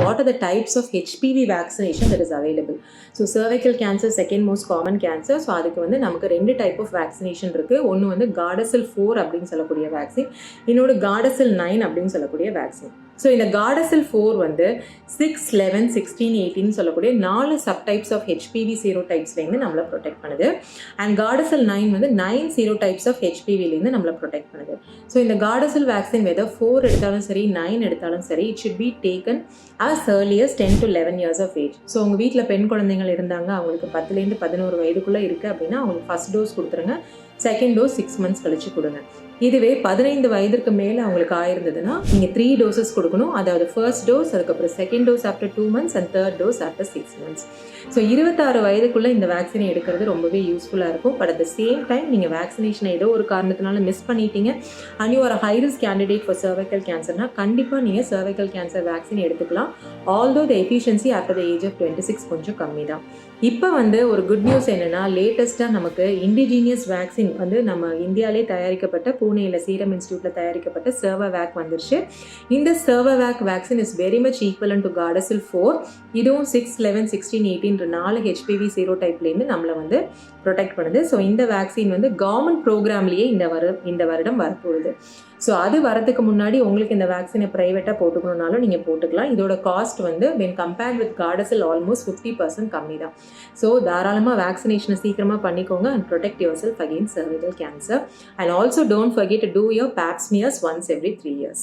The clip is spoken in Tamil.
what are the types of HPV vaccination that is available. So cervical cancer second most common cancer. So அதுக்கு வந்து நமக்கு 2 டைப் ஆஃப் வேக்சினேஷன் இருக்குது. ஒன்று வந்து கார்டசில் 4 அப்படின்னு சொல்லக்கூடிய வேக்சின், இன்னொரு கார்டசில் 9 அப்படின்னு சொல்லக்கூடிய வேக்சின். ஸோ இந்த கார்டசில் 4 வந்து 6, 11, 16, 18 சொல்லக்கூடிய 4 சப்டைப்ஸ் ஆஃப் ஹெச்பிவி சீரோடைப்ஸ்லேருந்து நம்மளை ப்ரொடெக்ட் பண்ணுது. அண்ட் கார்டசில் 9 வந்து 9 சீரோடைப்ஸ் ஆஃப் ஹெச்பிவிலேருந்து நம்மளை ப்ரொடெக்ட் பண்ணுது. ஸோ இந்த கார்டசில் வேக்சின் வெதர் 4 எடுத்தாலும் சரி 9 எடுத்தாலும் சரி, it should be taken as early as 10 to 11 years of age. So உங்கள் வீட்டில் பெண் குழந்தைகள் இருந்தாங்க, அவங்களுக்கு 10லேருந்து 11 வயதுக்குள்ளே இருக்குது அப்படின்னா அவங்களுக்கு ஃபஸ்ட் டோஸ் கொடுத்துருங்க. செகண்ட் டோஸ் 6 months கழிச்சு கொடுங்க. இதுவே 15 வயதிற்கு மேலே அவங்களுக்கு ஆயிருந்ததுன்னா நீங்கள் 3 doses கொடுக்கணும். அதாவது ஃபர்ஸ்ட் டோஸ், அதுக்கப்புறம் second dose after 2 months and third dose after 6 months. So 26 வயதுக்குள்ளே இந்த வேக்சினை எடுக்கிறது ரொம்பவே யூஸ்ஃபுல்லாக இருக்கும். But at the same time நீங்கள் வேக்சினேஷனை ஏதோ ஒரு காரணத்தினால மிஸ் பண்ணிட்டீங்க and you are high risk candidate for cervical கேன்சர்னா கண்டிப்பாக நீங்கள் சர்வைக்கல் கேன்சர் வேக்சின் எடுத்துக்கலாம். Although the efficiency after the age of 26 கொஞ்சம் கம்மி தான். இப்போ வந்து ஒரு குட் நியூஸ் என்னென்னா, லேட்டஸ்ட்டாக நமக்கு இண்டிஜீனியஸ் வேக்சின் வந்து நம்ம இந்தியாவிலே தயாரிக்கப்பட்ட, பூனேயில் சீரம் இன்ஸ்டியூட்டில் தயாரிக்கப்பட்ட சர்வவேக் வந்துருச்சு. இந்த Cervavac vaccine is very much equivalent to Gardasil 4. இதுவும் 6, 11, 16, 18 4 ஹெச்பிவி சீரோடைப்லேருந்து நம்மளை வந்து ப்ரொடெக்ட் பண்ணுது. ஸோ இந்த வேக்சின் வந்து கவர்மெண்ட் ப்ரோக்ராம்லேயே இந்த வருடம் வரப்போகுது. ஸோ அது வரதுக்கு முன்னாடி உங்களுக்கு இந்த வேக்சினை ப்ரைவேட்டாக போட்டுக்கணுன்னாலும் நீங்கள் போட்டுக்கலாம். இதோட காஸ்ட் வந்து வென் கம்பேர்ட் வித் கார்டசில் ஆல்மோஸ்ட் 50% கம்மி தான். ஸோ தாராளமாக வேக்சினேஷனை சீக்கிரமாக பண்ணிக்கோங்க and protect your self against cervical cancer. And also don't forget to do your pap smears once every 3 years.